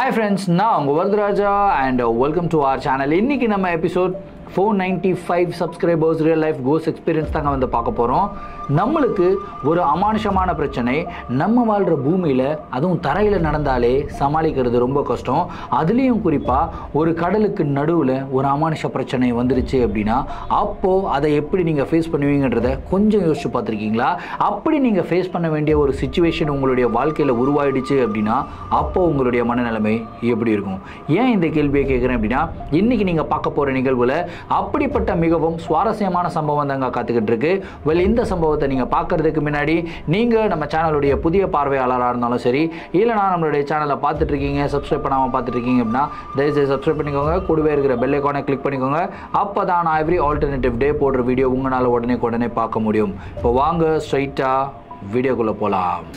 Hi friends, now I'm Vardaraja and welcome to our channel. இன்னைக்கு நம்ம episode 495 subscribers real life கோஸ் experience தாங்க வந்து பார்க்க போகிறோம். நம்மளுக்கு ஒரு அமானுஷமான பிரச்சனை நம்ம வாழ்கிற பூமியில் அதுவும் தரையில் நடந்தாலே சமாளிக்கிறது ரொம்ப கஷ்டம். அதுலேயும் குறிப்பாக ஒரு கடலுக்கு நடுவில் ஒரு அமானுஷ பிரச்சனை வந்துருச்சு அப்படின்னா அப்போது அதை எப்படி நீங்கள் ஃபேஸ் பண்ணுவீங்கன்றதை கொஞ்சம் யோசிச்சு பார்த்துருக்கீங்களா? அப்படி நீங்கள் ஃபேஸ் பண்ண வேண்டிய ஒரு சுச்சுவேஷன் உங்களுடைய வாழ்க்கையில் உருவாயிடுச்சு அப்படின்னா அப்போது உங்களுடைய மனநிலைமை எப்படி இருக்கும்? ஏன் இந்த கேள்வியை கேட்குறேன் அப்படின்னா இன்றைக்கி நீங்கள் பார்க்க போகிற நிகழ்வில் அப்படிப்பட்ட மிகவும் சுவாரஸ்யமான சம்பவம் தாங்க காத்துக்கிட்டு இருக்கு. இந்த சம்பவத்தை நீங்கள் பார்க்கறதுக்கு முன்னாடி நீங்கள் நம்ம சேனலுடைய புதிய பார்வையாளராக இருந்தாலும் சரி, இல்லைனா நம்மளுடைய சேனலை பார்த்துட்டு இருக்கீங்க சப்ஸ்கிரைப் பண்ணாமல் பார்த்துட்டு இருக்கீங்க அப்படின்னா தயவுசெய்து சப்ஸ்கிரைப் பண்ணிக்கோங்க. கூடவே இருக்கிற பெல் ஐகானை கிளிக் பண்ணிக்கோங்க. அப்போ தான் நான் எவ்ரி ஆல்டர்னேட்டிவ் டே போடுற வீடியோ உங்களால் உடனே பார்க்க முடியும். இப்போ வாங்க ஸ்ட்ரைட்டாக வீடியோக்குள்ளே போகலாம்.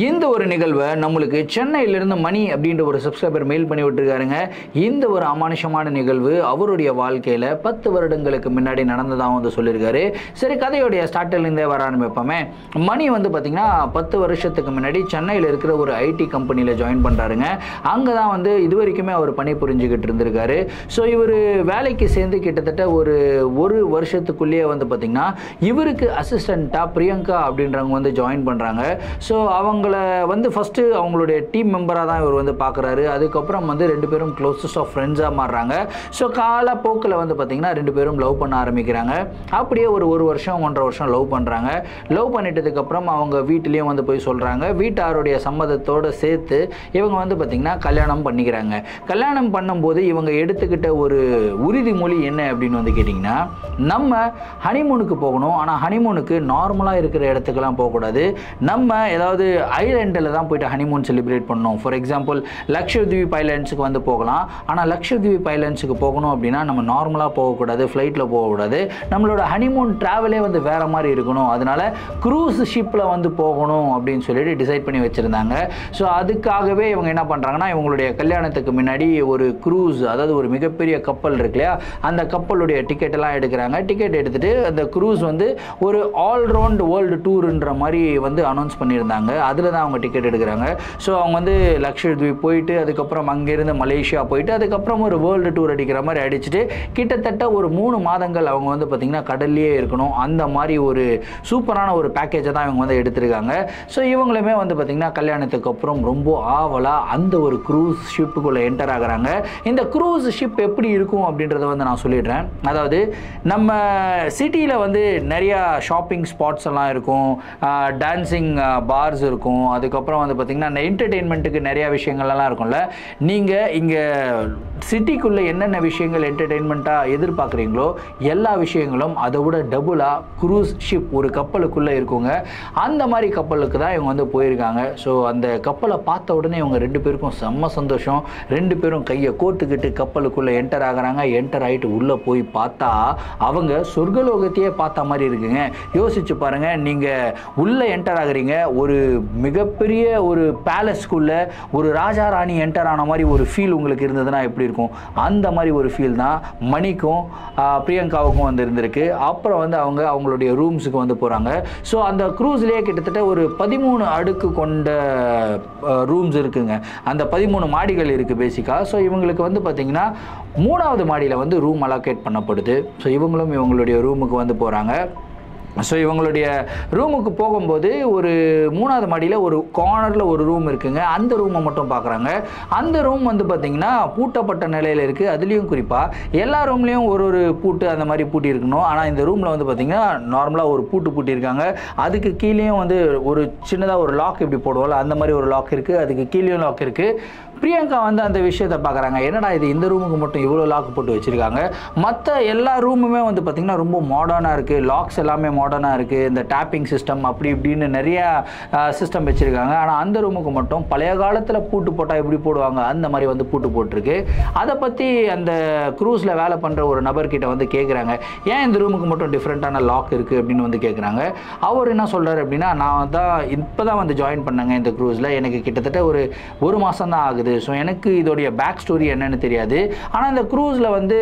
இந்த ஒரு நிகழ்வை நம்மளுக்கு சென்னையிலிருந்து மணி அப்படின்ற ஒரு சப்ஸ்கிரைபர் மெயில் பண்ணி விட்டுருக்காருங்க. இந்த ஒரு அமானுஷமான நிகழ்வு அவருடைய வாழ்க்கையில் 10 வருடங்களுக்கு முன்னாடி நடந்ததாக வந்து சொல்லியிருக்காரு. சரி, கதையோடைய ஸ்டார்டிலிருந்தே வர ஆரம்பிப்போமே. மணி வந்து பார்த்திங்கன்னா 10 வருஷத்துக்கு முன்னாடி சென்னையில் இருக்கிற ஒரு ஐடி கம்பெனியில் ஜாயின் பண்ணுறாருங்க. அங்கே தான் வந்து இது வரைக்குமே அவர் பணி புரிஞ்சுக்கிட்டு இருந்திருக்காரு. ஸோ இவர் வேலைக்கு சேர்ந்து கிட்டத்தட்ட ஒரு வருஷத்துக்குள்ளேயே வந்து பார்த்திங்கன்னா இவருக்கு அசிஸ்டண்ட்டாக பிரியங்கா அப்படின்றவங்க வந்து ஜாயின் பண்ணுறாங்க. ஸோ அவங்கள வந்து ஃபஸ்ட்டு அவங்களுடைய டீம் மெம்பராக தான் இவர் வந்து பார்க்குறாரு. அதுக்கப்புறம் வந்து 2 பேரும் க்ளோசஸ்ட் ஆஃப் ஃப்ரெண்ட்ஸாக மாறுறாங்க. ஸோ காலப்போக்கில் வந்து பார்த்திங்கன்னா 2 பேரும் லவ் பண்ண ஆரம்பிக்கிறாங்க. அப்படியே ஒரு வருஷம் 1.5 வருஷம் லவ் பண்ணுறாங்க. லவ் பண்ணிட்டதுக்கப்புறம் அவங்க வீட்டிலையும் வந்து போய் சொல்கிறாங்க. வீட்டாருடைய சம்மதத்தோடு சேர்த்து இவங்க வந்து பார்த்திங்கன்னா கல்யாணம் பண்ணிக்கிறாங்க. கல்யாணம் பண்ணும்போது இவங்க எடுத்துக்கிட்ட ஒரு உறுதிமொழி என்ன அப்படின்னு வந்து கேட்டிங்கன்னா, நம்ம ஹனிமூனுக்கு போகணும், ஆனால் ஹனிமூனுக்கு நார்மலாக இருக்கிற இடத்துக்கெல்லாம் போகக்கூடாது, நம்ம ஏதாவது ஐலாண்டில் தான் போய்ட்டு ஹனிமூன் செலிப்ரேட் பண்ணணும். ஃபார் எக்ஸாம்பிள் லக்ஷத்வீப் ஐலாண்ட்ஸுக்கு வந்து போகலாம், ஆனால் லக்ஷத்வீப் ஐலாண்ட்ஸுக்கு போகணும் அப்படின்னா நம்ம நார்மலாக போகக்கூடாது, ஃப்ளைட்டில் போகக்கூடாது, நம்மளோட ஹனிமூன் ட்ராவலே வந்து வேறு மாதிரி இருக்கணும், அதனால க்ரூஸ் ஷிப்பில் வந்து போகணும் அப்படின்னு சொல்லிட்டு டிசைட் பண்ணி வச்சுருந்தாங்க. ஸோ அதுக்காகவே இவங்க என்ன பண்ணுறாங்கன்னா இவங்களுடைய கல்யாணத்துக்கு முன்னாடி ஒரு க்ரூஸ், அதாவது ஒரு மிகப்பெரிய கப்பல் இருக்கு இல்லையா, அந்த கப்பலுடைய டிக்கெட்டெல்லாம் எடுக்கிறாங்க. டிக்கெட் எடுத்துகிட்டு அந்த க்ரூஸ் வந்து ஒரு ஆல்ரவுண்ட் வேர்ல்டு டூருன்ற மாதிரி வந்து அனௌன்ஸ் பண்ணியிருந்தாங்க. அதில் தான் அவங்க டிக்கெட் எடுக்கிறாங்க. ஸோ அவங்க வந்து லக்ஷத்வீப் போயிட்டு அதுக்கப்புறம் அங்கேருந்து மலேசியா போயிட்டு அதுக்கப்புறம் ஒரு வேர்ல்டு டூர் அடிக்கிற மாதிரி அடிச்சுட்டு கிட்டத்தட்ட ஒரு 3 மாதங்கள் அவங்க வந்து பார்த்திங்கன்னா கடல்லையே இருக்கணும். அந்த மாதிரி ஒரு சூப்பரான ஒரு பேக்கேஜை தான் இவங்க வந்து எடுத்திருக்காங்க. ஸோ இவங்களுமே வந்து பார்த்திங்கன்னா கல்யாணத்துக்கு அப்புறம் ரொம்ப ஆவலாக அந்த ஒரு க்ரூஸ் ஷிப்புக்குள்ளே என்டர் ஆகுறாங்க. இந்த க்ரூஸ் ஷிப் எப்படி இருக்கும் அப்படின்றத வந்து நான் சொல்லிடுறேன். அதாவது நம்ம சிட்டியில் வந்து நிறையா ஷாப்பிங் ஸ்பாட்ஸ் எல்லாம் இருக்கும், டான்ஸிங் பார்ஸ் இருக்கும், அதுக்கப்புறம் வந்து பார்த்திங்கன்னா இந்த என்டர்டெயின்மெண்ட்டுக்கு நிறையா விஷயங்கள்லாம் இருக்கும்ல. நீங்கள் இங்கே சிட்டிக்குள்ளே என்னென்ன விஷயங்கள் என்டர்டெயின்மெண்ட்டாக எதிர்பார்க்குறீங்களோ எல்லா விஷயங்களும் அதை விட டபுளாக க்ரூஸ் ஷிப் ஒரு கப்பலுக்குள்ளே இருக்குங்க. அந்த மாதிரி கப்பலுக்கு தான் இவங்க வந்து போயிருக்காங்க. ஸோ அந்த கப்பலை பார்த்த உடனே இவங்க 2 பேருக்கும் செம்ம சந்தோஷம். 2 பேரும் கையை கோர்த்துக்கிட்டு கப்பலுக்குள்ளே என்டர் ஆகிறாங்க. என்டர் ஆகிட்டு உள்ளே போய் பார்த்தா அவங்க சொர்க்கலோகத்தையே பார்த்த மாதிரி இருக்குங்க. யோசிச்சு பாருங்கள், நீங்கள் உள்ளே என்டர் ஆகுறீங்க, ஒரு மிகப்பெரிய ஒரு பேலஸ்க்குள்ளே ஒரு ராஜா ராணி என்டர் ஆன மாதிரி ஒரு ஃபீல் உங்களுக்கு இருந்ததுன்னா எப்படி இருக்கும்? அந்த மாதிரி ஒரு ஃபீல் தான் மணிக்கும் பிரியங்காவுக்கும் வந்து இருந்திருக்கு. அப்புறம் வந்து அவங்களுடைய ரூம்ஸுக்கு வந்து போகிறாங்க. ஸோ அந்த க்ரூஸ்லேயே கிட்டத்தட்ட ஒரு 13 அடுக்கு கொண்ட ரூம்ஸ் இருக்குங்க. அந்த 13 மாடிகள் இருக்குது பேசிக்காக. ஸோ இவங்களுக்கு வந்து பார்த்திங்கன்னா 3வது மாடியில் வந்து ரூம் அலோகேட் பண்ணப்படுது. ஸோ இவங்களும் இவங்களுடைய ரூமுக்கு வந்து போகிறாங்க. ஸோ இவங்களுடைய ரூமுக்கு போகும்போது ஒரு 3வது மாடியில் ஒரு கார்னரில் ஒரு ரூம் இருக்குங்க. அந்த ரூமை மட்டும் பார்க்குறாங்க. அந்த ரூம் வந்து பார்த்திங்கன்னா பூட்டப்பட்ட நிலையில் இருக்குது. அதுலேயும் குறிப்பாக எல்லா ரூம்லேயும் ஒரு பூட்டு அந்த மாதிரி பூட்டி இருக்கணும். ஆனால் இந்த ரூமில் வந்து பார்த்திங்கன்னா நார்மலாக ஒரு பூட்டியிருக்காங்க. அதுக்கு கீழேயும் வந்து ஒரு சின்னதாக ஒரு லாக் இப்படி போடுவோம்ல, அந்த மாதிரி ஒரு லாக் இருக்குது. அதுக்கு கீழேயும் லாக் இருக்குது. பிரியங்கா வந்து அந்த விஷயத்தை பார்க்குறாங்க. என்னடா இது இந்த ரூமுக்கு மட்டும் இவ்வளோ லாக் போட்டு வச்சுருக்காங்க, மற்ற எல்லா ரூமுமே வந்து பார்த்திங்கன்னா ரொம்ப மாடர்னாக இருக்குது, லாக்ஸ் எல்லாமே மாடர்னாக இருக்குது, இந்த டேப்பிங் சிஸ்டம் அப்படி இப்படின்னு நிறையா சிஸ்டம் வச்சுருக்காங்க. ஆனால் அந்த ரூமுக்கு மட்டும் பழைய காலத்தில் பூட்டு போட்டால் எப்படி போடுவாங்க அந்த மாதிரி வந்து பூட்டு போட்டிருக்கு. அதை பற்றி அந்த க்ரூஸில் வேலை பண்ணுற ஒரு நபர்கிட்ட வந்து கேட்குறாங்க, ஏன் இந்த ரூமுக்கு மட்டும் டிஃப்ரெண்ட்டான லாக் இருக்குது அப்படின்னு வந்து கேட்குறாங்க. அவர் என்ன சொல்கிறார் அப்படின்னா, நான் தான் இப்போ தான் வந்து ஜாயின் பண்ணேங்க இந்த க்ரூஸில், எனக்கு கிட்டத்தட்ட ஒரு மாதம் தான் ஆகுது. ஸோ எனக்கு இதோடைய பேக் ஸ்டோரி என்னன்னு தெரியாது. ஆனால் இந்த க்ரூஸில் வந்து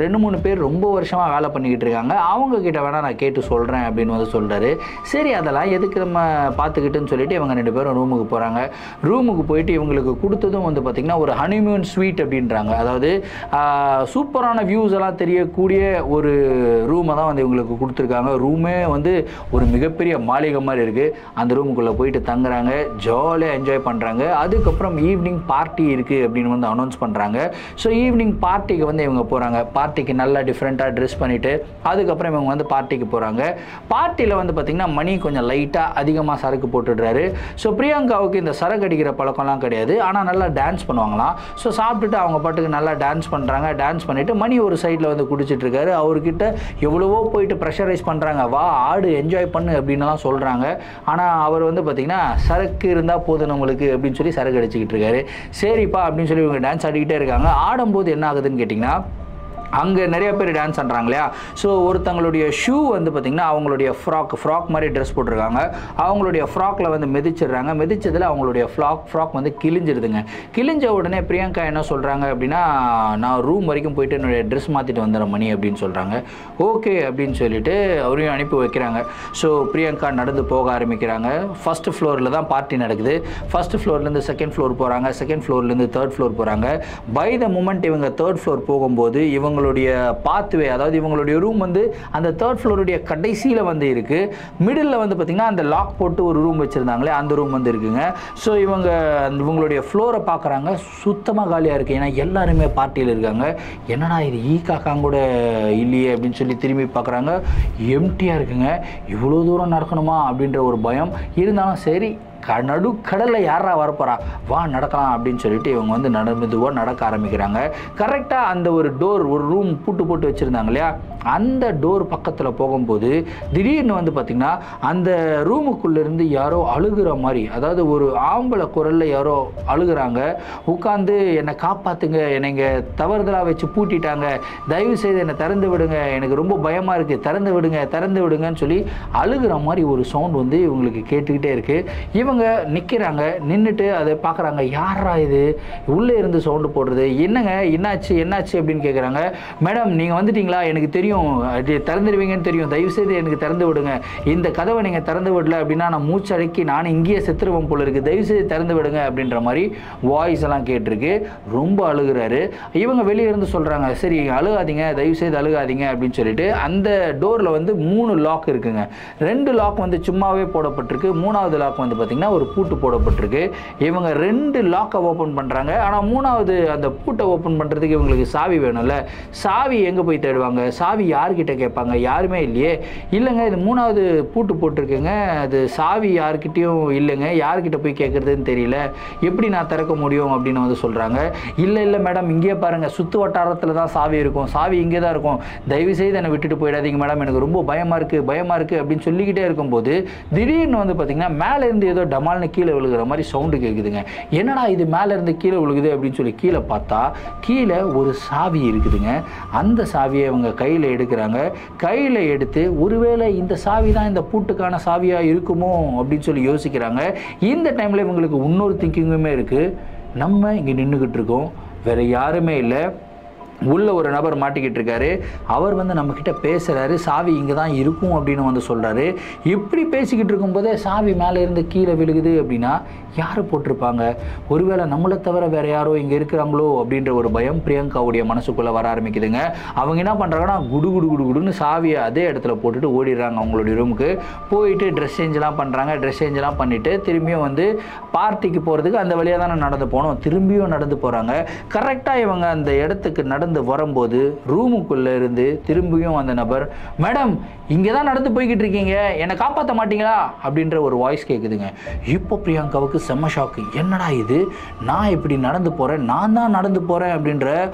2-3 பேர் ரொம்ப வருஷமாக வேலை பண்ணிக்கிட்டு இருக்காங்க, அவங்க கிட்ட வேணால் நான் கேட்டு சொல்கிறேன் அப்படின்னு வந்து சொல்கிறாரு. சரி அதெல்லாம் எதுக்கு நம்ம பார்த்துக்கிட்டுன்னு சொல்லிட்டு இவங்க 2 பேரும் ரூமுக்கு போகிறாங்க. ரூமுக்கு போயிட்டு இவங்களுக்கு கொடுத்ததும் வந்து பார்த்திங்கன்னா ஒரு ஹனிமூன் ஸ்வீட் அப்படின்றாங்க. அதாவது சூப்பரான வியூஸ் எல்லாம் தெரியக்கூடிய ஒரு ரூமை தான் வந்து இவங்களுக்கு கொடுத்துருக்காங்க. ரூமே வந்து ஒரு மிகப்பெரிய மாளிகை மாதிரி இருக்குது. அந்த ரூமுக்குள்ளே போயிட்டு தங்குறாங்க, ஜாலியாக என்ஜாய் பண்ணுறாங்க. அதுக்கப்புறம் ஈவினிங் பார்ட்டி இருக்குது அப்படின்னு வந்து அனௌன்ஸ் பண்ணுறாங்க. ஸோ ஈவினிங் பார்ட்டிக்கு வந்து இவங்க போகிறாங்க. பார்ட்டிக்கு நல்லா டிஃப்ரெண்ட்டாக ட்ரெஸ் பண்ணிவிட்டு அதுக்கப்புறம் இவங்க வந்து பார்ட்டிக்கு போகிறாங்க. பார்ட்டியில் வந்து பார்த்திங்கன்னா மணி கொஞ்சம் லைட்டாக அதிகமாக சரக்கு போட்டுடுறாரு. ஸோ பிரியங்காவுக்கு இந்த சரக்கு அடிக்கிற பழக்கம்லாம் கிடையாது, ஆனால் நல்லா டான்ஸ் பண்ணுவாங்களாம். ஸோ சாப்பிட்டுட்டு அவங்க பாட்டுக்கு நல்லா டான்ஸ் பண்ணுறாங்க. டான்ஸ் பண்ணிவிட்டு மணி ஒரு சைடில் வந்து குடிச்சிட்ருக்காரு. அவர்கிட்ட எவ்வளவோ போயிட்டு ப்ரெஷரைஸ் பண்ணுறாங்க, வா ஆடு என்ஜாய் பண்ணு அப்படின்லாம் சொல்கிறாங்க. ஆனால் அவர் வந்து பார்த்திங்கன்னா சரக்கு இருந்தால் போதும் நம்மளுக்கு அப்படின்னு சொல்லி சரக்கு அடிச்சுக்கிட்டு இருக்காரு. சரிப்பா அப்படின்னு சொல்லி இவங்க டான்ஸ் ஆடிக்கிட்டே இருக்காங்க. ஆடும்போது என்ன ஆகுதுன்னு கேட்டிங்கன்னா, அங்கே நிறைய பேர் டான்ஸ் பண்ணுறாங்க இல்லையா. ஸோ ஒருத்தங்களுடைய ஷூ வந்து பார்த்திங்கன்னா அவங்களுடைய ஃப்ராக் மாதிரி ட்ரெஸ் போட்டிருக்காங்க. அவங்களுடைய ஃப்ராக்கில் வந்து மிதிச்சிடுறாங்க. மிதிச்சதில் அவங்களுடைய ஃப்ராக் வந்து கிழிஞ்சிருதுங்க. கிழிஞ்ச உடனே பிரியங்கா என்ன சொல்கிறாங்க அப்படின்னா, நான் ரூம் வரைக்கும் போயிட்டு என்னுடைய ட்ரெஸ் மாற்றிட்டு வந்துடுறேன் மணி அப்படின்னு சொல்கிறாங்க. ஓகே அப்படின்னு சொல்லிட்டு அவரையும் அனுப்பி வைக்கிறாங்க. ஸோ பிரியங்கா நடந்து போக ஆரம்பிக்கிறாங்க. ஃபஸ்ட்டு ஃப்ளோரில் தான் பார்ட்டி நடக்குது. ஃபஸ்ட்டு ஃப்ளோர்லேருந்து செகண்ட் ஃப்ளோர் போகிறாங்க, செகண்ட் ஃப்ளோர்லேருந்து தேர்ட் ஃப்ளோர் போகிறாங்க. பை த மூமெண்ட் இவங்க தேர்ட் ஃப்ளோர் போகும்போது இவங்களுடைய பாத்வே, அதாவது இவங்களுடைய ரூம் வந்து அந்த தேர்ட் ஃப்ளோருடைய கடைசியில் வந்து இருக்குது. மிடில் வந்து பார்த்திங்கன்னா அந்த லாக் போட்டு ஒரு ரூம் வச்சுருந்தாங்களே அந்த ரூம் வந்து இருக்குங்க. ஸோ இவங்களுடைய ஃப்ளோரை பார்க்குறாங்க, சுத்தமாக காலியாக இருக்குது. ஏன்னா எல்லாருமே பார்ட்டியில் இருக்காங்க. என்னடா இது ஈக்காக்காங்க கூட இல்லையே அப்படின்னு சொல்லி திரும்பி பார்க்குறாங்க, எம்டியாக இருக்குங்க. இவ்வளோ தூரம் நடக்கணுமா அப்படின்ற ஒரு பயம் இருந்தாலும் சரி நடுக்கடலில் யாரா வரப்போறா, வா நடக்கலாம் அப்படின்னு சொல்லிட்டு இவங்க வந்து மெதுவாக நடக்க ஆரம்பிக்கிறாங்க. கரெக்டாக அந்த ஒரு ரூம் பூட்டு போட்டு வச்சுருந்தாங்க இல்லையா, அந்த டோர் பக்கத்தில் போகும்போது திடீர்னு வந்து பார்த்திங்கன்னா அந்த ரூமுக்குள்ளேருந்து யாரோ அழுகிற மாதிரி, அதாவது ஒரு ஆம்பளை குரலில் யாரோ அழுகிறாங்க. உட்காந்து என்னை காப்பாற்றுங்க, என்னை இங்கே தவறுதலாக வச்சு பூட்டிட்டாங்க, தயவு செய்து என்னை திறந்து விடுங்க, எனக்கு ரொம்ப பயமாக இருக்குது, திறந்து விடுங்கன்னு சொல்லி அழுகிற மாதிரி ஒரு சவுண்ட் வந்து இவங்களுக்கு கேட்டுக்கிட்டே இருக்குது. இவங்க நிற்கிறாங்க, நின்றுட்டு அதை பார்க்குறாங்க, யாரா இது உள்ளே இருந்து சவுண்டு போடுறது, என்னங்க என்னாச்சு அப்படின்னு கேட்குறாங்க. மேடம் நீங்கள் வந்துட்டீங்களா, எனக்கு தெரியும் திறந்துடுவீங்கன்னு தெரியும், தயவுசெய்து எனக்கு திறந்து விடுங்க, இந்த கதவை நீங்கள் திறந்து விடல அப்படின்னா நான் மூச்சு அடக்கி நான் இங்கேயே செத்துருவோம் போல இருக்குது, தயவுசெய்து திறந்து விடுங்க அப்படின்ற மாதிரி வாய்ஸ் எல்லாம் கேட்டிருக்கு. ரொம்ப அழுகிறாரு. இவங்க வெளியே இருந்து சொல்கிறாங்க, சரி அழுகாதீங்க, தயவுசெய்து அழுகாதீங்க அப்படின்னு சொல்லிட்டு அந்த டோரில் வந்து 3 லாக் இருக்குங்க. 2 லாக் வந்து சும்மாவே போடப்பட்டிருக்கு, 3வது லாக் வந்து பார்த்திங்கன்னா ஒரு பூட்டு போடப்பட்டிருக்கு. இவங்க 2 லாக்கை ஓப்பன் பண்ணுறாங்க. ஆனால் 3வது அந்த பூட்டை ஓப்பன் பண்ணுறதுக்கு இவங்களுக்கு சாவி வேணும்ல. சாவி எங்கே போய் தேடுவாங்க, சாவி யார்கிட்ட கேட்பாங்க, யாருமே இல்லையே. இல்லைங்க இது 3வது பூட்டு போட்டிருக்குங்க, அது சாவி யார்கிட்டையும் இல்லைங்க, யார்கிட்ட போய் கேட்குறதுன்னு தெரியல, எப்படி நான் திறக்க முடியும் அப்படின்னு வந்து சொல்கிறாங்க. இல்லை மேடம் இங்கேயே பாருங்கள், சுற்று வட்டாரத்தில் தான் சாவி இருக்கும், சாவி இங்கே தான் இருக்கும், தயவுசெய்து என்னை விட்டுட்டு போயிடாதீங்க மேடம், எனக்கு ரொம்ப பயமாக இருக்குது அப்படின்னு சொல்லிக்கிட்டே இருக்கும்போது திடீர்னு வந்து பார்த்திங்கன்னா மேலேருந்து ஏதோ டமால்னு கீழே விழுகிற மாதிரி சவுண்டு கேட்குதுங்க. என்னடா இது மேலேருந்து கீழே விழுகுது அப்படின்னு சொல்லி கீழே பார்த்தா கீழே ஒரு சாவி இருக்குதுங்க. அந்த சாவியை அவங்க கையில் எடுக்கிறாங்க. கையில் எடுத்து ஒருவேளை இந்த சாவி தான் இந்த பூட்டுக்கான சாவியாக இருக்குமோ அப்படின்னு சொல்லி யோசிக்கிறாங்க. இந்த டைமில் இவங்களுக்கு இன்னொரு திங்கிங்குமே இருக்குது. நம்ம இங்கே நின்றுக்கிட்டு இருக்கோம், வேறு யாருமே இல்லை, உள்ள ஒரு நபர் மாட்டிக்கிட்டு இருக்காரு. அவர் வந்து நம்மக்கிட்ட பேசுகிறாரு, சாவி இங்கே தான் இருக்கும் அப்படின்னு வந்து சொல்கிறாரு. இப்படி பேசிக்கிட்டு இருக்கும்போதே சாவி மேலே இருந்து கீழே விழுகுது அப்படின்னா யார் போட்டிருப்பாங்க, ஒருவேளை நம்மளை தவிர வேறு யாரோ இங்கே இருக்கிறாங்களோ அப்படின்ற ஒரு பயம் பிரியங்காவுடைய மனசுக்குள்ளே வர ஆரம்பிக்குதுங்க. அவங்க என்ன பண்ணுறாங்கன்னா குடுன்னு சாவியை அதே இடத்துல போட்டுட்டு ஓடிடுறாங்க. அவங்களுடைய ரூமுக்கு போயிட்டு ட்ரெஸ் சேஞ்செலாம் பண்ணுறாங்க. ட்ரெஸ் சேஞ்செலாம் பண்ணிவிட்டு திரும்பியும் வந்து பார்ட்டிக்கு போகிறதுக்கு அந்த வழியாக தானே நடந்து போகணும், திரும்பியும் நடந்து போகிறாங்க. கரெக்டாக இவங்க அந்த இடத்துக்கு நடந்து நடந்து வரும்போது ரூமுக்குள்ளே இருந்து திரும்பியும் அந்த நபர், மேடம் இங்கே தான் நடந்து போய்கிட்டு இருக்கீங்க, என்னை காப்பாற்ற மாட்டீங்களா அப்படின்ற ஒரு வாய்ஸ் கேட்குதுங்க. இப்போ பிரியங்காவுக்கு செம்ம ஷாக்கு. என்னடா இது, நான் இப்படி நடந்து போகிறேன், நான் தான் நடந்து போகிறேன் அப்படின்ற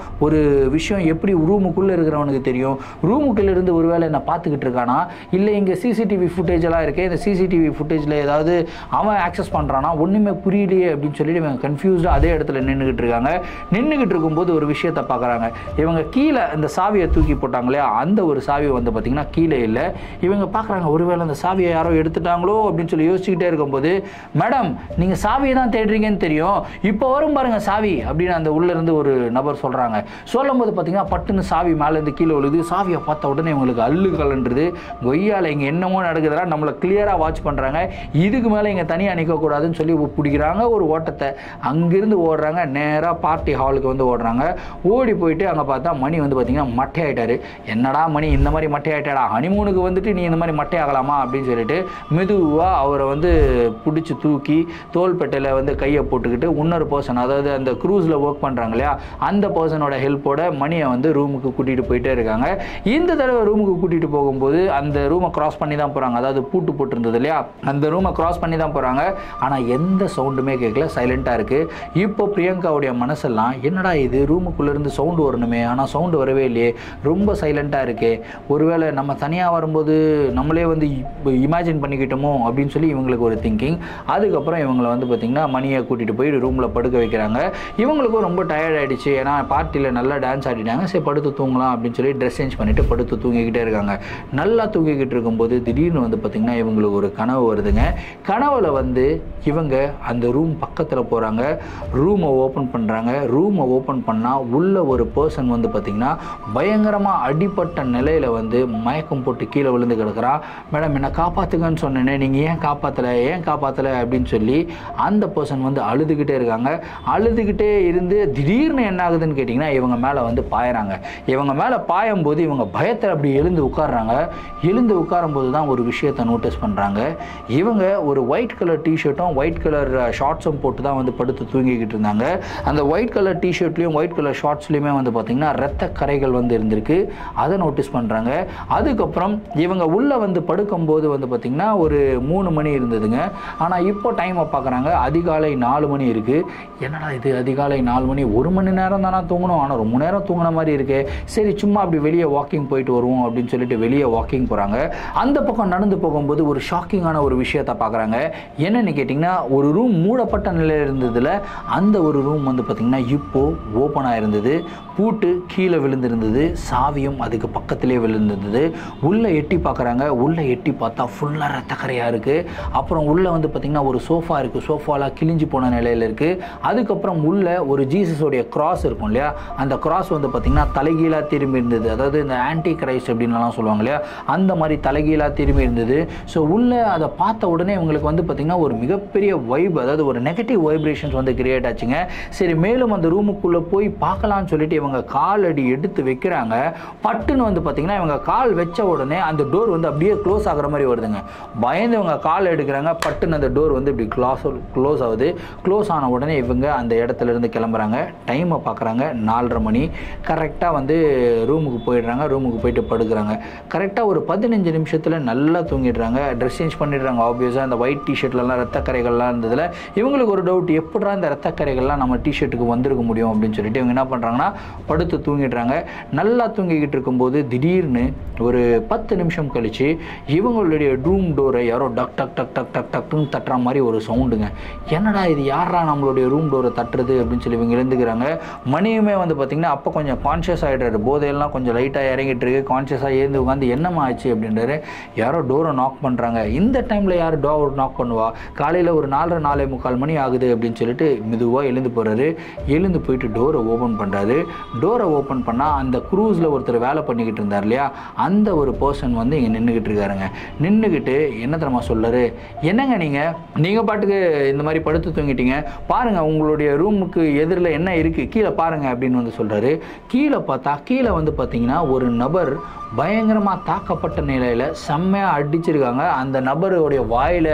ஒரு விஷயம் எப்படி ரூமுக்குள்ளே இருக்கிறவனுக்கு தெரியும்? ரூமுக்குள்ளே இருந்து ஒருவேளை என்னை பார்த்துக்கிட்டு இருக்கானா, இல்லை இங்கே சிசிடிவி ஃபுட்டேஜ் எல்லாம் இருக்குது, இந்த சிசிடிவி ஃபுட்டேஜில் ஏதாவது அவன் ஆக்சஸ் பண்ணுறானா, ஒன்றுமே புரியலையே அப்படின்னு சொல்லிட்டு இவங்க கன்ஃபியூஸ்டாக அதே இடத்துல நின்றுக்கிட்டு இருக்காங்க. நின்றுக்கிட்டு இருக்கும்போது ஒரு விஷயத்தை பார்க்குறாங்க. இவங்க கீழே இந்த சாவியை தூக்கி போட்டாங்க இல்லையா, அந்த ஒரு சாவி வந்து பார்த்திங்கன்னா கீழே இல்லை. இவங்க பார்க்குறாங்க, ஒருவேளை அந்த சாவியை யாரோ எடுத்துட்டாங்களோ அப்படின்னு சொல்லி யோசிச்சுக்கிட்டே இருக்கும்போது, மேடம் நீங்கள் சாவியை தான் தேடுறீங்கன்னு தெரியும், இப்போ வரும் பாருங்கள் சாவி அப்படின்னு அந்த உள்ளேருந்து ஒரு நபர் சொல்கிறாங்க. சொல்லும்போது பார்த்தீங்கன்னா பட்டுன்னு சாவி மேலேருந்து கீழே விழுது. சாவியை பார்த்த உடனே இவங்களுக்கு அல்லு கலன்றது. கொய்யால் இங்கே என்னமோ நடக்குதுன்னா நம்மளை கிளியராக வாட்ச் பண்ணுறாங்க, இதுக்கு மேலே இங்கே தனியாக நிற்கக்கூடாதுன்னு சொல்லி பிடிக்கிறாங்க ஒரு ஓட்டத்தை. அங்கேருந்து ஓடுறாங்க, நேராக பார்ட்டி ஹாலுக்கு வந்து ஓடுறாங்க. ஓடி போயிட்டு அங்கே பார்த்தா மணி வந்து பார்த்தீங்கன்னா மட்டையாயிட்டாரு. என்னடா மணி இந்த மாதிரி மட்டையாயிட்டாடா, ஹனிமூனுக்கு வந்துட்டு நீ இந்த மாதிரி மட்டையாகலாமா அப்படின்னு சொல்லிட்டு மெதுவாக அவரை வந்து பிடிச்சி தூக்கி தோள்பட்டையில் வந்து கையை போட்டுக்கிட்டு இன்னொரு பர்சன், அதாவது அந்த க்ரூஸில் ஒர்க் பண்ணுறாங்க இல்லையா, அந்த பர்சனோட ஹெல்ப்போட மணியை வந்து ரூமுக்கு கூட்டிகிட்டு போயிட்டே இருக்காங்க. இந்த தடவை ரூமுக்கு கூட்டிகிட்டு போகும்போது அந்த ரூமை கிராஸ் பண்ணி தான் போகிறாங்க. அதாவது பூட்டு போட்டுருந்தது இல்லையா, அந்த ரூமை கிராஸ் பண்ணி தான் போகிறாங்க. ஆனால் எந்த சவுண்டுமே கேட்கல, சைலண்ட்டாக இருக்குது. இப்போ பிரியங்காவுடைய மனசெல்லாம் என்னடா இது, ரூமுக்குள்ளேருந்து சவுண்டு வரணுமே, ஆனால் சவுண்டு வரவே இல்லையே, ரொம்ப சைலண்ட்டாக இருக்கே, ஒருவேளை நம்ம தனியாக வரும்போது நம்மளே வந்து இமேஜின் பண்ணிக்கிட்டோமோ அப்படின்னு சொல்லி இவங்களுக்கு ஒரு திங்கிங். அதுக்கப்புறம் இவங்களை வந்து பார்த்திங்கன்னா மணியை கூட்டிகிட்டு போய் ரூமில் படுக்க வைக்கிறாங்க. இவங்களுக்கும் ரொம்ப டயர்ட் ஆகிடுச்சு, ஏன்னா பார்ட்டியில் நல்லா டான்ஸ் ஆடிட்டாங்க. சரி படுத்து தூங்கலாம் அப்படின்னு சொல்லி ட்ரெஸ் சேஞ்ச் பண்ணிவிட்டு படுத்து தூங்கிக்கிட்டே இருக்காங்க. நல்லா தூங்கிக்கிட்டு இருக்கும்போது திடீர்னு வந்து பார்த்திங்கன்னா இவங்களுக்கு ஒரு கனவு வருதுங்க. கனவில் வந்து இவங்க அந்த ரூம் பக்கத்தில் போகிறாங்க, ரூமை ஓப்பன் பண்ணுறாங்க. ரூமை ஓப்பன் பண்ணால் உள்ள ஒரு பர்சன் வந்து பார்த்திங்கன்னா பயங்கரமாக அடிப்பட்ட நிலையில் வந்து மயக்கம் போட்டு கீழே விழுந்து கிடக்கிறா. மேடம் என்னை காப்பாற்றுங்கன்னு சொன்னேனே, நீங்கள் ஏன் காப்பாற்றலை அப்படின்னு சொல்லி அந்த பர்சன் வந்து அழுதுகிட்டே இருக்காங்க. அழுதுகிட்டே இருந்து திடீர்னு என்ன ஆகுதுன்னு கேட்டிங்கன்னா இவங்க மேலே வந்து பாயிறாங்க. இவங்க மேலே பாயும்போது இவங்க பயத்தில் அப்படி எழுந்து உட்காடுறாங்க. எழுந்து உட்காரும்போது தான் ஒரு விஷயத்தை நோட்டீஸ் பண்ணுறாங்க. இவங்க ஒரு ஒயிட் கலர் டிஷர்ட்டும் ஒயிட் கலர் ஷார்ட்ஸும் போட்டு தான் வந்து படுத்து தூங்கிக்கிட்டு இருந்தாங்க. அந்த ஒயிட் கலர் டிஷர்ட்லேயும் ஒயிட் கலர் ஷார்ட்ஸ்லையுமே வந்து பார்த்திங்கன்னா ரத்த கரைகள் வந்து இருந்திருக்கு. அதை நோட்டீஸ் பண்ணுறாங்க. அதுக்கப்புறம் இவங்க உள்ளே வந்து படுக்கும்போது வந்து பார்த்திங்கன்னா ஒரு 3 மணி இருந்ததுங்க. ஆனால் இப்போ டைமை பார்க்குறாங்க, அதிகாலை 4 மணி இருக்குது. என்னடா இது அதிகாலை 4 மணி, 1 மணி நேரம் தானே தூங்கணும், ஆனால் ரொம்ப நேரம் தூங்கின மாதிரி இருக்கு. சரி சும்மா அப்படி வெளியே வாக்கிங் போயிட்டு வருவோம் அப்படின்னு சொல்லிட்டு வெளியே வாக்கிங் போகிறாங்க. அந்த பக்கம் நடந்து போகும்போது ஒரு ஷாக்கிங்கான ஒரு விஷயத்தை பார்க்குறாங்க. என்னென்னு கேட்டிங்கன்னா ஒரு ரூம் மூடப்பட்ட நிலையில் இருந்ததில் அந்த ஒரு ரூம் வந்து பார்த்திங்கன்னா இப்போது ஓப்பனாக இருந்தது. பூட்டு கீழே விழுந்திருந்தது, சாவியும் அதுக்கு பக்கத்திலே விழுந்திருந்தது. உள்ளே எட்டி பார்க்குறாங்க. உள்ளே எட்டி பார்த்தா ஃபுல்லாக ரத்தக்கரையாக இருக்குது. அப்புறம் உள்ளே வந்து பார்த்திங்கன்னா ஒரு சோஃபா இருக்குது, சோஃபாலாம் கிழிஞ்சு போன நிலையில் இருக்குது. அதுக்கப்புறம் உள்ளே ஒரு ஜீசஸோடைய கிராஸ் இருக்கும் இல்லையா, அந்த கிராஸ் வந்து பார்த்திங்கன்னா தலைகீழாக திரும்பி இருந்தது. அதாவது இந்த ஆன்டி கிரைஸ்ட் அப்படின்லாம் சொல்லுவாங்க இல்லையா, அந்த மாதிரி தலைகீழாக திரும்பி இருந்தது. ஸோ உள்ளே அதை பார்த்த உடனே இவங்களுக்கு வந்து பார்த்திங்கன்னா ஒரு மிகப்பெரிய வைப், அதாவது ஒரு நெகட்டிவ் வைப்ரேஷன்ஸ் வந்து கிரியேட் ஆச்சுங்க. சரி மேலும் அந்த ரூமுக்குள்ளே போய் பார்க்கலான்னு சொல்லிட்டு இவங்க கால் அடி எடுத்து வைக்கிறாங்க. பட்டுன்னு வந்து பார்த்திங்கன்னா இவங்க கால் வச்ச உடனே அந்த டோர் வந்து அப்படியே க்ளோஸ் ஆகிற மாதிரி வருதுங்க. பயந்து இவங்க கால் எடுக்கிறாங்க. பட்டுன்னு அந்த டோர் வந்து இப்படி க்ளோஸ் ஆகுது. க்ளோஸ் ஆன உடனே இவங்க அந்த இடத்துல இருந்து கிளம்புறாங்க. டைமை பார்க்குறாங்க, 4:30 மணி. கரெக்டாக வந்து ரூமுக்கு போயிடுறாங்க. ரூமுக்கு போயிட்டு படுக்கிறாங்க. கரெக்டாக ஒரு 15 நிமிஷத்தில் நல்லா தூங்கிடுறாங்க. ட்ரெஸ் சேஞ்ச் பண்ணிடுறாங்க. ஆப்வியஸாக அந்த ஒயிட் டிஷர்ட்லலாம் ரத்தக்கரைகள்லாம் இருந்ததில் இவங்களுக்கு ஒரு டவுட், எப்படா இந்த ரத்தக்கரைகள்லாம் நம்ம டிஷர்ட்டுக்கு வந்திருக்க முடியும் அப்படின்னு சொல்லிட்டு இவங்க என்ன பண்ணுறாங்கன்னா படுத்து தூங்கிடுறாங்க. நல்லா தூங்கிக்கிட்டு இருக்கும்போது திடீர்னு ஒரு 10 நிமிஷம் கழிச்சு இவங்களுடைய ரூம் டோரை யாரோ டக் டக் டக் டக் டக் டக்குன்னு தட்டுற மாதிரி ஒரு சவுண்டுங்க. என்னடா இது, யாரா நம்மளுடைய ரூம் டோரை தட்டுறது அப்படின்னு சொல்லி இவங்க எழுந்துக்கிறாங்க. மணியுமே வந்து பார்த்திங்கன்னா அப்போ கொஞ்சம் கான்ஷியஸ் ஆகிடுறாரு. போதையெல்லாம் கொஞ்சம் லைட்டாக இறங்கிட்டு இருக்கு. கான்ஷியஸாக ஏந்து உட்காந்து என்னம்மா ஆச்சு அப்படின்றாரு. யாரோ டோரை நாக் பண்ணுறாங்க. இந்த டைமில் யார் டோர் நாக் பண்ணுவா, காலையில் ஒரு 4:30 4:45 மணி ஆகுது அப்படின்னு சொல்லிட்டு மெதுவாக எழுந்து போகிறாரு. எழுந்து போயிட்டு டோரை ஓப்பன் பண்ணுறாரு. டோரை ஓப்பன் பண்ணால் அந்த க்ரூஸில் ஒருத்தர் வேலை பண்ணிக்கிட்டு இருந்தார் இல்லையா, அந்த ஒரு பர்சன் வந்து இங்கே நின்றுக்கிட்டு இருக்காருங்க. நின்றுக்கிட்டு என்ன தெரியுமா சொல்றாரு, என்னங்க நீங்கள் பாட்டுக்கு இந்த மாதிரி படுத்து தூங்கிட்டீங்க, பாருங்கள் உங்களுடைய ரூமுக்கு எதிரில் என்ன இருக்குது கீழே பாருங்கள் அப்படின்னு வந்து சொல்கிறாரு. கீழே பார்த்தா கீழே வந்து பார்த்தீங்கன்னா ஒரு நபர் பயங்கரமாக தாக்கப்பட்ட நிலையில் செம்மையாக அடிச்சிருக்காங்க. அந்த நபருடைய வாயில்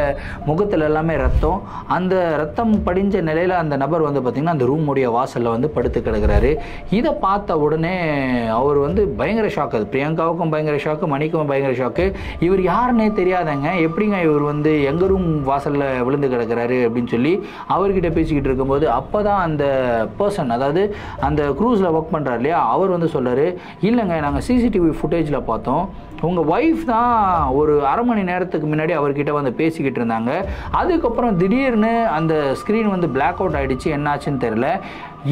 முகத்தில் எல்லாமே ரத்தம். அந்த ரத்தம் படிஞ்ச நிலையில் அந்த நபர் வந்து பார்த்திங்கன்னா அந்த ரூமுடைய வாசலில் வந்து படுத்து கிடக்கிறாரு. இதை பார்த்த உடனே அவர் வந்து பயங்கர ஷாக். அது பிரியங்காவுக்கும் பயங்கர ஷாக்கு, மணிக்கும் பயங்கர ஷாக்கு. இவர் யாருன்னே தெரியாதங்க, எப்படிங்க இவர் வந்து எங்கள் ரூம் வாசலில் விழுந்து கிடக்கிறாரு அப்படின்னு சொல்லி அவர்கிட்ட பேசிக்கிட்டு இருக்கும்போது அப்போ தான் அந்த பர்சன், அதாவது அந்த க்ரூஸில் ஒர்க் பண்ணுறாரு இல்லையா, அவர் வந்து சொல்கிறார், இல்லைங்க நாங்கள் சிசிடிவி ஃபுட்டேஜில் பார்த்தோம், உங்கள் ஒய்ஃப் தான் ஒரு அரை மணி நேரத்துக்கு முன்னாடி அவர்கிட்ட வந்து பேசிக்கிட்டு இருந்தாங்க. அதுக்கப்புறம் திடீர்னு அந்த ஸ்க்ரீன் வந்து பிளாக் அவுட் ஆகிடுச்சு, என்னாச்சுன்னு தெரில.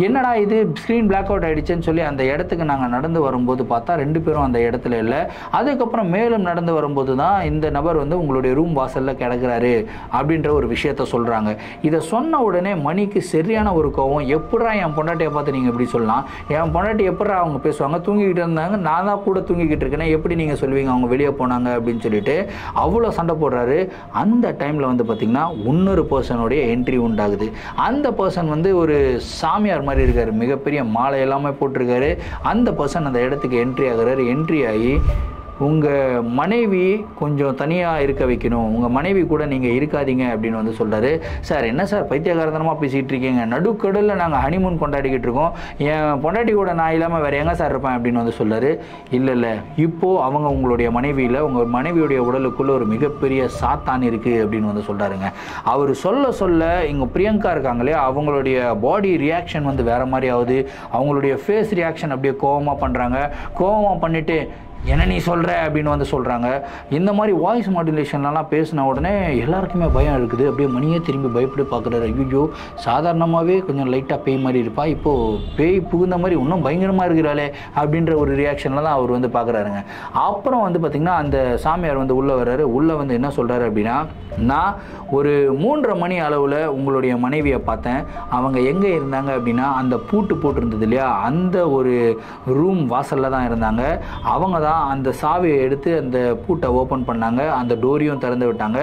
என்னடா இது ஸ்க்ரீன் பிளாக் அவுட் ஆகிடுச்சுன்னு சொல்லி அந்த இடத்துக்கு நாங்கள் நடந்து வரும்போது பார்த்தா 2 பேரும் அந்த இடத்துல இல்லை. அதுக்கப்புறம் மேலும் நடந்து வரும்போது தான் இந்த நபர் வந்து உங்களுடைய ரூம் வாசலில் கிடக்கிறாரு அப்படின்ற ஒரு விஷயத்த சொல்கிறாங்க. இதை சொன்ன உடனே மணிக்கு சரியான ஒரு கோவம். எப்படா என் பொண்டாட்டியை பார்த்து நீங்கள் எப்படி சொல்லலாம், என் பொண்டாட்டி எப்படா அவங்க பேசுவாங்க, தூங்கிக்கிட்டு இருந்தாங்க, நான் தான் கூட தூங்கிக்கிட்டு இருக்கேன், எப்படி நீங்கள் சொல்லுவீங்க அவங்க வெளியே போனாங்க அப்படின்னு சொல்லிட்டு அவ்வளோ சண்டை போடுறாரு. அந்த டைமில் வந்து பார்த்திங்கன்னா இன்னொரு பர்சனுடைய என்ட்ரி உண்டாகுது. அந்த பர்சன் வந்து ஒரு சாமியார் மாதிரி இருக்காரு, மிகப்பெரிய மாலை எல்லாமே போட்டிருக்காரு. அந்த பர்சன் அந்த இடத்துக்கு என்ட்ரி ஆகிறாரு. என்ட்ரி ஆகி உங்கள் மனைவி கொஞ்சம் தனியாக இருக்க வைக்கணும், உங்கள் மனைவி கூட நீங்கள் இருக்காதீங்க அப்படின்னு வந்து சொல்கிறாரு. சார் என்ன சார் பைத்தியகாரத்தனமாக பேசிகிட்டு இருக்கீங்க, நடுக்கடலில் நாங்கள் ஹனிமூன் கொண்டாடிக்கிட்டு இருக்கோம், என் பொண்டாட்டி கூட நான் இல்லாமல் வேறு எங்கே சார் இருப்பேன் அப்படின்னு வந்து சொல்கிறாரு. இல்லை இப்போது அவங்க உங்களுடைய மனைவியில், உங்கள் மனைவியுடைய உடலுக்குள்ளே ஒரு மிகப்பெரிய சாத்தான் இருக்குது அப்படின்னு வந்து சொல்கிறாருங்க. அவர் சொல்ல இங்கே பிரியங்கா இருக்காங்களே, அவங்களுடைய பாடி ரியாக்ஷன் வந்து வேறு மாதிரி ஆகுது. அவங்களுடைய ஃபேஸ் ரியாக்ஷன் அப்படியே கோவமாக பண்ணுறாங்க. கோவமாக பண்ணிவிட்டு என்ன நீ சொல்கிற அப்படின்னு வந்து சொல்கிறாங்க. இந்த மாதிரி வாய்ஸ் மாடுலேஷன்லாம் பேசின உடனே எல்லாருக்குமே பயம் இருக்குது. அப்படியே மணியே திரும்பி பயப்படி பார்க்குறாரு. ஐயோ சாதாரணமாகவே கொஞ்சம் லைட்டாக பேய் மாதிரி இருப்பா, இப்போது பேய் புகுந்த மாதிரி இன்னும் பயங்கரமாக இருக்கிறாளே அப்படின்ற ஒரு ரியாக்ஷனில் தான் அவர் வந்து பார்க்குறாருங்க. அப்புறம் வந்து பார்த்திங்கன்னா அந்த சாமியார் வந்து உள்ளே வர்றாரு. உள்ளே வந்து என்ன சொல்கிறாரு அப்படின்னா, நான் ஒரு 3:30 மணி அளவில் உங்களுடைய மனைவியை பார்த்தேன், அவங்க எங்கே இருந்தாங்க அப்படின்னா அந்த பூட்டு போட்டிருந்தது இல்லையா, அந்த ஒரு ரூம் வாசலில் தான் இருந்தாங்க. அவங்க தான் அந்த சாவியை எடுத்து அந்த பூட்டை ஓப்பன் பண்ணாங்க, அந்த டோரையும் திறந்து விட்டாங்க.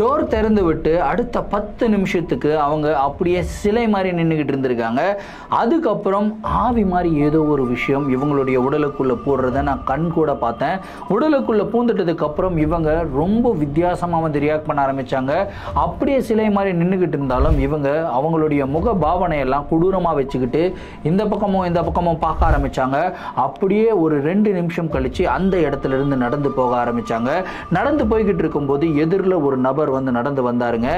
டோர் திறந்து விட்டு அடுத்த 10 நிமிஷத்துக்கு அவங்க அப்படியே சிலை மாதிரி நின்றுக்கிட்டு இருந்திருக்காங்க. அதுக்கப்புறம் ஆவி மாதிரி ஏதோ ஒரு விஷயம் இவங்களுடைய உடலுக்குள்ளே போடுறத நான் கண் கூட பார்த்தேன். உடலுக்குள்ளே பூந்துட்டதுக்கு அப்புறம் இவங்க ரொம்ப வித்தியாசமாக வந்து ரியாக்ட் பண்ண ஆரம்பித்தாங்க. அப்படியே சிலை மாதிரி நின்றுக்கிட்டு இருந்தாலும் இவங்க அவங்களுடைய முக பாவனையெல்லாம் கொடூரமாக வச்சுக்கிட்டு இந்த பக்கமும் பார்க்க ஆரம்பித்தாங்க. அப்படியே ஒரு 2 நிமிஷம் கழிச்சு அந்த இடத்துல இருந்து நடந்து போக ஆரம்பிச்சாங்க. நடந்து போய்கிட்டு இருக்கும்போது எதிரில் ஒரு நபர் வந்து நடந்து வந்தாருங்க.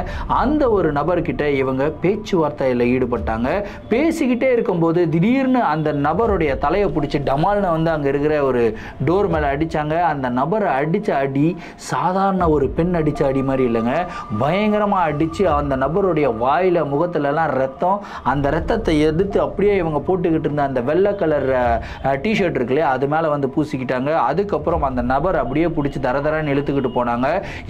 அந்த ஒரு நபர்கிட்ட இவங்க பேச்சுவார்த்தையில் ஈடுபட்டாங்க. பேசிக்கிட்டே இருக்கும்போது திடீர்னு அந்த நபருடைய தலையை பிடிச்சி டமால்னு வந்து அங்கே இருக்கிற ஒரு டோர் மேலே அடித்தாங்க. அந்த நபரை அடித்த அடி சாதாரண ஒரு பெண் அடித்த அடி மாதிரி இல்லைங்க, பயங்கரமாக அடித்து அந்த நபருடைய வாயில் முகத்துலலாம் ரத்தம். அந்த ரத்தத்தை எடுத்து அப்படியே இவங்க போட்டுக்கிட்டு இருந்த அந்த வெள்ளை கலர் டிஷர்ட் இருக்குல்லையே அது மேலே வந்து பூசிக்கிட்டாங்க. அதுக்கப்புறம் அந்த நபர் அப்படியே பிடிச்சி தரதரன்னு இழுத்துக்கிட்டு போனாங்க.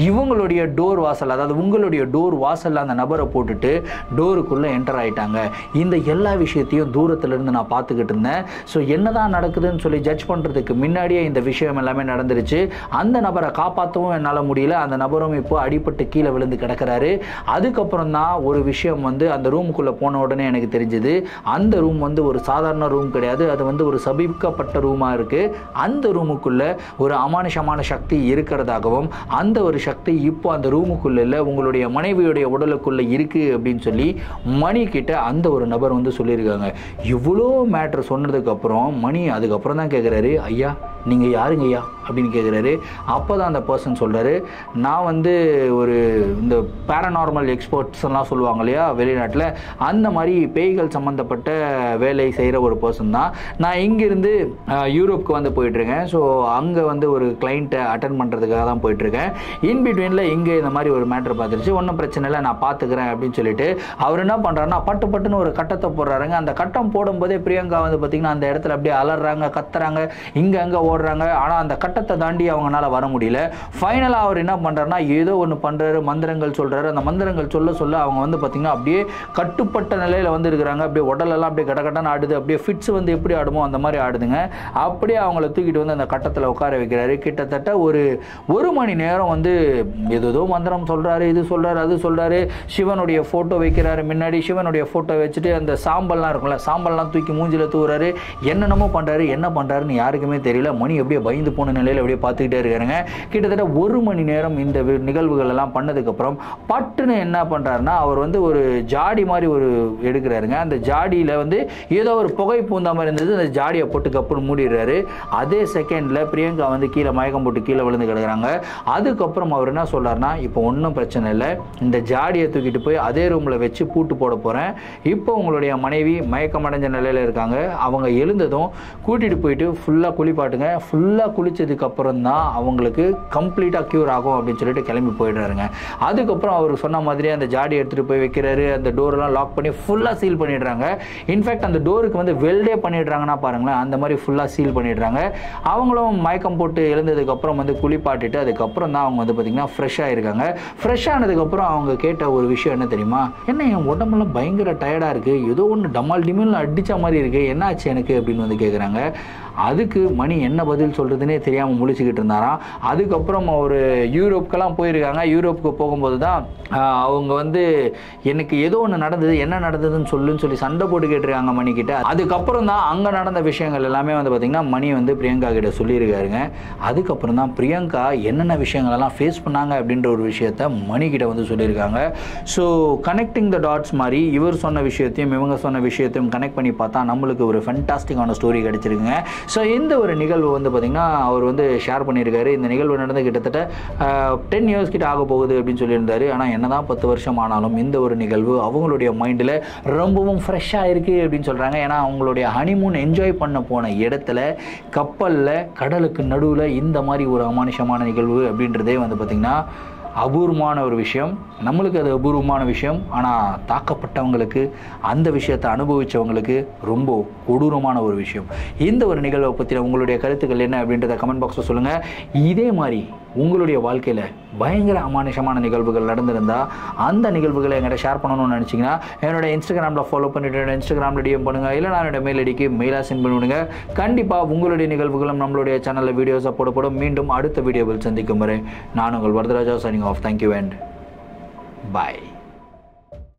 இவங்களுடைய டோர் வாசல், அதாவது உங்களுடைய டோர் வாசலில் அந்த நபரை போட்டுட்டு டோருக்குள்ளே என்டர் ஆகிட்டாங்க. இந்த எல்லா விஷயத்தையும் தூரத்துலேருந்து நான் பார்த்துக்கிட்டு இருந்தேன். ஸோ என்னதான் நடக்குதுன்னு சொல்லி ஜட்ஜ் பண்ணுறதுக்கு முன்னாடியே இந்த விஷயம் எல்லாமே நடந்துருச்சு. அந்த நபரை காப்பாற்றவும் என்னால் முடியல. அந்த நபரும் இப்போ அடிபட்டு கீழே விழுந்து கிடக்கிறாரு. அதுக்கப்புறம் தான் ஒரு விஷயம் வந்து அந்த ரூமுக்குள்ளே போன உடனே எனக்கு தெரிஞ்சுது. அந்த ரூம் வந்து ஒரு சாதாரண ரூம் கிடையாது, அது வந்து ஒரு சபிக்கப்பட்ட ரூமாக இருக்குது. அந்த ரூமுக்குள்ளே ஒரு அமானுஷமான சக்தி இருக்கிறதாகவும் அந்த ஒரு சக்தி இப்போ அந்த ரூமுக்குள்ளே இல்லை, உங்களுடைய மனைவியுடைய உடலுக்குள்ளே இருக்குது அப்படின்னு சொல்லி மணி கிட்ட அந்த ஒரு நபர் வந்து சொல்லியிருக்காங்க. இவ்வளோ மேட்ரு சொன்னதுக்கப்புறம் மணி அதுக்கப்புறம் தான் கேட்குறாரு, ஐயா நீங்கள் யாருங்க ஐயா அப்படின்னு கேட்குறாரு. அப்போ தான் அந்த பர்சன் சொல்கிறாரு, நான் வந்து ஒரு இந்த பேரநார்மல் எக்ஸ்பர்ட்ஸ்லாம் சொல்லுவாங்க இல்லையா வெளிநாட்டில், அந்த மாதிரி பேய்கள் சம்மந்தப்பட்ட வேலை செய்கிற ஒரு பர்சன் தான். நான் இங்கேருந்து யூரோப்புக்கு வந்து போயிட்டுருக்கேன். ஸோ அங்கே வந்து ஒரு கிளைண்ட்டை அட்டன் பண்ணுறதுக்காக தான் போயிட்டுருக்கேன். இன்பிட்வீனில் இங்கே இந்த மாதிரி ஒரு மேட்ரு பார்த்துருச்சு, ஒன்றும் பிரச்சனை இல்லை நான் பார்த்துக்கிறேன் அப்படின்னு சொல்லிட்டு அவர் என்ன பண்ணுறாருன்னா பட்டுன்னு ஒரு கட்டத்தை போடுறாருங்க. அந்த கட்டம் போடும்போதே பிரியங்கா வந்து பார்த்திங்கன்னா அந்த இடத்துல அப்படியே அலறாங்க, கத்துறாங்க, இங்கே அங்கே ஓடுறாங்க. ஆனால் அந்த கட்டத்தை தாண்டி அவங்களால வர முடியல. ஃபைனலாக அவர் என்ன பண்ணுறாருன்னா ஏதோ ஒன்று பண்ணுறாரு, மந்திரங்கள் சொல்கிறாரு. அந்த மந்திரங்கள் சொல்ல அவங்க வந்து பார்த்திங்கன்னா அப்படியே கட்டுப்பட்ட நிலையில் வந்து இருக்கிறாங்க. அப்படியே உடலெல்லாம் அப்படியே கடகட்டன்னு ஆடுது. அப்படியே ஃபிட்ஸ் வந்து எப்படி ஆடுமோ அந்த மாதிரி ஆடுதுங்க. அப்படியே அவங்கள தூக்கிட்டு வந்து அந்த கட்டத்தில் உட்கார வைக்கிறாரு. கிட்டத்தட்ட ஒரு மணி நேரம் வந்து ஏதோ மந்திரம் சொல்கிறாரு, இது சொல்கிறாரு, அது சொல்கிறாரு. சிவனுடைய ஃபோட்டோ வைக்கிறாரு முன்னாடி. சிவனுடைய ஃபோட்டோ வச்சுட்டு அந்த சாம்பல்லாம் இருக்கும்ல, சாம்பல்லாம் தூக்கி மூஞ்சில் தூவுறாரு. என்னென்னமோ பண்ணுறாரு. என்ன பண்ணுறாருன்னு யாருக்குமே தெரியல. மணி அப்படியே பயந்து போன நிலையில் அப்படியே பார்த்துக்கிட்டே இருக்காருங்க. கிட்டத்தட்ட 1 மணி நேரம் இந்த நிகழ்வுகள் எல்லாம் பண்ணதுக்கப்புறம் பட்டுன்னு என்ன பண்ணுறாருன்னா, அவர் வந்து ஒரு ஜாடி மாதிரி ஒரு எடுக்கிறாருங்க. அந்த ஜாடியில் வந்து ஏதோ ஒரு புகை பூந்த மாதிரி இருந்தது. அந்த ஜாடியை போட்டு கப்புன்னு மூடிடுறாரு. அதே செகண்டில் பிரியங்கா வந்து கீழே மயக்கம் போட்டு கீழே விழுந்து கிடக்குறாங்க. அதுக்கப்புறம் அவர் என்ன சொல்கிறாருன்னா, இப்போ ஒன்றும் பிரச்சனை இல்லை, இந்த ஜாடியை தூக்கிட்டு போய் அதே ரூமில் வச்சு பூட்டு போட போகிறேன். இப்போ உங்களுடைய மனைவி மயக்கமடைஞ்ச நிலையில் இருக்காங்க. அவங்க எழுந்ததும் கூட்டிகிட்டு போயிட்டு ஃபுல்லாக குளிப்பாட்டுங்க. ஃபுல்லாக குளித்ததுக்கப்புறம் தான் அவங்களுக்கு கம்ப்ளீட்டாக க்யூர் ஆகும் அப்படின்னு சொல்லிட்டு கிளம்பி போயிடுறாருங்க. அதுக்கப்புறம் அவர் சொன்ன மாதிரி அந்த ஜாடி எடுத்துகிட்டு போய் வைக்கிறாரு. அந்த டோரெல்லாம் லாக் பண்ணி ஃபுல்லாக சீல் பண்ணிடுறாங்க. இன்ஃபேக்ட் அந்த டோருக்கு வந்து வெல்டே பண்ணிடுறாங்கன்னா பாருங்களேன், அந்த மாதிரி ஃபுல்லாக சீல் பண்ணிடுறாங்க. அவங்களும் மயக்கம் போட்டு எழுந்ததுக்கப்புறம் வந்து குளிப்பாட்டிட்டு அதுக்கப்புறம் தான் அவங்க வந்து பார்த்திங்கன்னா ஃப்ரெஷ் ஆகிருக்காங்க. ஃப்ரெஷ் ஆனதுக்கப்புறம் அவங்க கேட்ட ஒரு விஷயம் என்ன தெரியுமா, என்ன என் உடம்பெல்லாம் பயங்கர டயர்டாக இருக்குது, ஏதோ ஒன்று டமால் டிமில் அடித்த மாதிரி இருக்குது, என்ன ஆச்சு எனக்கு அப்படின்னு வந்து கேட்குறாங்க. அதுக்கு மணி என்ன பதில் சொல்கிறதுனே தெரியாமல் முழிச்சுக்கிட்டு இருந்தாராம். அதுக்கப்புறம் அவர் யூரோப்புக்கெல்லாம் போயிருக்காங்க. யூரோப்புக்கு போகும்போது தான் அவங்க வந்து எனக்கு ஏதோ ஒன்று நடந்தது, என்ன நடந்ததுன்னு சொல்லி சண்டை போட்டு கேட்டிருக்காங்க மணிக்கிட்ட. அதுக்கப்புறம் தான் அங்கே நடந்த விஷயங்கள் எல்லாமே வந்து பார்த்திங்கன்னா மணி வந்து பிரியங்கா கிட்ட சொல்லியிருக்காருங்க. அதுக்கப்புறம் தான் பிரியங்கா என்னென்ன விஷயங்களெல்லாம் ஃபேஸ் பண்ணாங்க அப்படின்ற ஒரு விஷயத்த மணிக்கிட்ட வந்து சொல்லியிருக்காங்க. ஸோ கனெக்டிங் த டாட்ஸ் மாதிரி இவர் சொன்ன விஷயத்தையும் இவங்க சொன்ன விஷயத்தையும் கனெக்ட் பண்ணி பார்த்தா நம்மளுக்கு ஒரு ஃபென்டாஸ்டிக்கான ஸ்டோரி கிடச்சிருக்குங்க. ஸோ இந்த ஒரு நிகழ்வு வந்து பார்த்திங்கன்னா அவர் வந்து ஷேர் பண்ணியிருக்காரு. இந்த நிகழ்வு நடந்து கிட்டத்தட்ட 10 இயர்ஸ் கிட்ட ஆக போகுது அப்படின்னு சொல்லியிருந்தாரு. ஆனால் என்னதான் 10 வருஷம் ஆனாலும் இந்த ஒரு நிகழ்வு அவங்களுடைய மைண்டில் ரொம்பவும் ஃப்ரெஷ்ஷாக இருக்குது அப்படின்னு சொல்கிறாங்க. ஏன்னா அவங்களுடைய ஹனிமூன் என்ஜாய் பண்ண போன இடத்துல கப்பலில் கடலுக்கு நடுவில் இந்த மாதிரி ஒரு அமானுஷமான நிகழ்வு அப்படின்றதே வந்து பார்த்திங்கன்னா அபூர்வமான ஒரு விஷயம். நம்மளுக்கு அது அபூர்வமான விஷயம். ஆனால் தாக்கப்பட்டவங்களுக்கு, அந்த விஷயத்தை அனுபவித்தவங்களுக்கு ரொம்ப கொடூரமான ஒரு விஷயம். இந்த ஒரு நிகழ்வை பற்றின உங்களுடைய கருத்துக்கள் என்ன அப்படின்றத கமெண்ட் பாக்ஸில் சொல்லுங்கள். இதே மாதிரி உங்களுடைய வாழ்க்கையில் பயங்கர அமானுஷமான நிகழ்வுகள் நடந்திருந்தால் அந்த நிகழ்வுகளை என்கிட்ட ஷேர் பண்ணணும்னு நினச்சிங்கன்னா என்னோட இன்ஸ்டாகிராமில் ஃபாலோ பண்ணிவிட்டு என்னோட இன்ஸ்டாகிராமில் டிஎம் பண்ணுங்கள். இல்லை நான் என்னோட மெயில் ஐடிக்கு மெயிலாக சென்ட் பண்ணுவிடுங்க. கண்டிப்பாக உங்களுடைய நிகழ்வுகளும் நம்மளுடைய சேனலில் வீடியோஸாக போடப்படும். மீண்டும் அடுத்த வீடியோவில் சந்திக்கும் வரை நான் உங்கள் Varadaraja signing off. Thank you and bye.